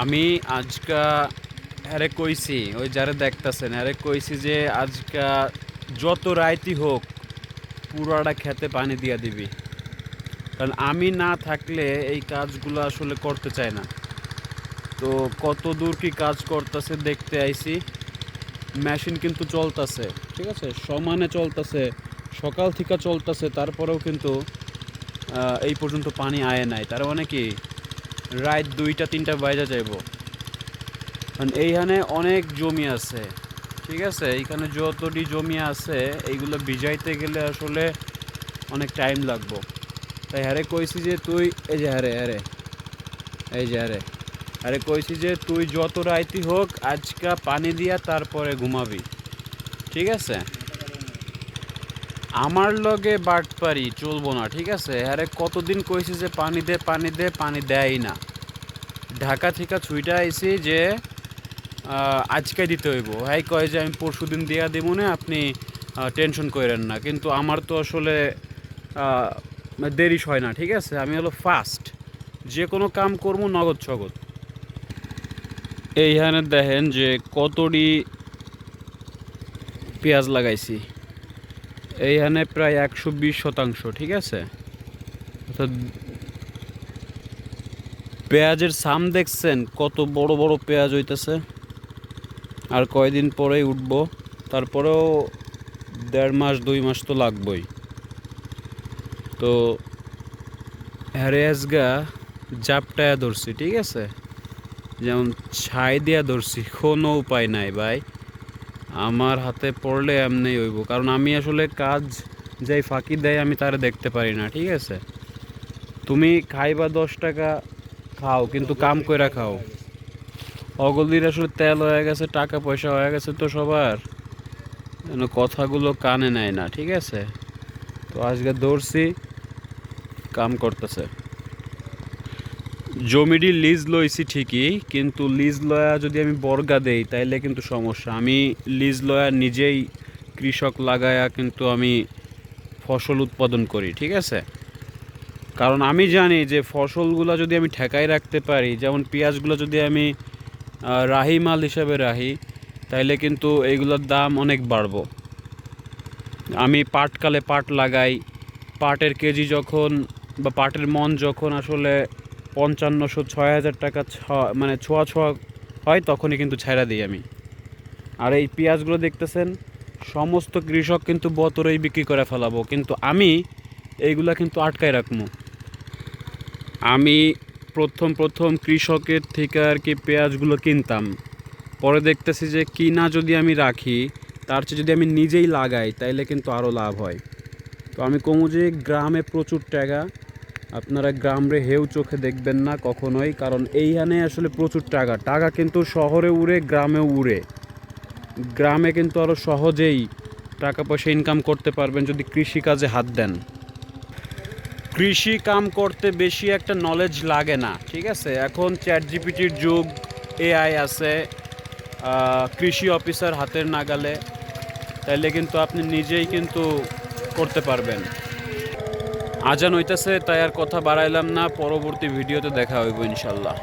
আমি আজকা হ্যারে কইছি ওই যারা দেখতাছেন হ্যারে কইছি যে আজকা যত রাইতি হোক পুরাটা খেতে পানি দিয়া দিবি। কারণ আমি না থাকলে এই কাজগুলো আসলে করতে চায় না। তো কত দূর কি কাজ করতেছে দেখতে আইছি। মেশিন কিন্তু চলতেছে, ঠিক আছে, সমানে চলতেছে, সকাল থেকে চলতেছে, তারপরেও কিন্তু এই পর্যন্ত পানি আয় নাই। তার মানে কি রাত 2টা 3টা বাজা যাইব। কারণ এইখানে অনেক জমি আছে, ঠিক আছে, এইখানে যতটি জমি আছে এইগুলো ভিজাইতে গেলে আসলে অনেক টাইম লাগবো। তাই হ্যারে কইছি যে তুই এই যে হ্যারে কইছি যে তুই যত রাইতি হোক আজকা পানি দিয়া তারপরে ঘুমাবি, ঠিক আছে। আমার লগে বাটপারি চলবো না, ঠিক আছে। হ্যারে কতদিন কইছি যে পানি দে পানি দে, পানি দেয় না। ঢাকা থেকে ছুইটা আইছি যে আজকে দিতে হইব। হ্যাঁ কয় যে আমি পরশু দিন দিয়া দিব না, আপনি টেনশন করেন না। কিন্তু আমার তো আসলে দেরি হয় না, ঠিক আছে। আমি হলো ফাস্ট, যে কোনো কাম করবো নগদ সগদ। এইখানে দেখেন যে কতটি পেঁয়াজ লাগাইছি। এইখানে প্রায় 120%, ঠিক আছে। অর্থাৎ পেঁয়াজের সাম দেখছেন কত বড় বড় পেঁয়াজ হইতেছে। আর কয়দিন পরেই উঠবো, তারপরেও 1.5 মাস 2 মাস তো লাগবই। তো হ্যারেসগা জাপটায়া ধরছি, ঠিক আছে, যেমন ছাই দিয়া ধরছি, কোনো উপায় নাই ভাই। আমার হাতে পড়লে এমনি হইব, কারণ আমি আসলে কাজ যাই ফাঁকি দেয় আমি তারা দেখতে পারি না, ঠিক আছে। তুমি খাইবা 10 টাকা খাও, কিন্তু কাম কইরা খাও। অগলির আসলে তেল হয়ে গেছে, টাকা পয়সা হয়ে গেছে, তো সবার কথাগুলো কানে নেয় না, ঠিক আছে। তো আজকে দৌড়ছি, কাম করতেছে। জমিটি লিজ লইছি ঠিকই, কিন্তু লিজ লয়া যদি আমি বর্গা দেই তাইলে কিন্তু সমস্যা। আমি লিজ লয়া নিজেই কৃষক লাগায়া কিন্তু আমি ফসল উৎপাদন করি, ঠিক আছে। কারণ আমি জানি যে ফসলগুলো যদি আমি ঠেকাই রাখতে পারি, যেমন পেঁয়াজগুলো যদি আমি রাহি মাল হিসাবে রাহি, তাইলে কিন্তু এইগুলোর দাম অনেক বাড়বো। আমি পাটকালে পাট লাগাই, পাটের কেজি যখন বা পাটের মন যখন আসলে 5500 6000 টাকা মানে ছোঁয়া ছোঁয়া হয়, তখনই কিন্তু ছেড়া দিই আমি। আর এই পেঁয়াজগুলো দেখতেছেন সমস্ত কৃষক কিন্তু বতরেই বিক্রি করে ফেলাবো, কিন্তু আমি এইগুলা কিন্তু আটকায় রাখবো। আমি প্রথম প্রথম কৃষকের থেকে আর কি পেঁয়াজগুলো কিনতাম, পরে দেখতেছি যে কিনা যদি আমি রাখি তার চেয়ে যদি আমি নিজেই লাগাই তাইলে কিন্তু আরও লাভ হয়। তো আমি কমু যে গ্রামে প্রচুর টাকা, আপনারা গ্রামে হেউ চোখে দেখবেন না কখনোই, কারণ এইখানে আসলে প্রচুর টাকা। টাকা কিন্তু শহরে উড়ে, গ্রামেও উড়ে। গ্রামে কিন্তু আরও সহজেই টাকা পয়সা ইনকাম করতে পারবেন যদি কৃষিকাজে হাত দেন। কৃষি কাম করতে বেশি একটা নলেজ লাগে না, ঠিক আছে। এখন চ্যাট জিপিটির যুগ, এআই আছে, কৃষি অফিসার হাতের নাগালে, তাইলে কিন্তু আপনি নিজেই কিন্তু করতে পারবেন। আজান হইতেছে, তাই আর কথা বাড়াইলাম না, পরবর্তী ভিডিওতে দেখা হইব ইনশাল্লাহ।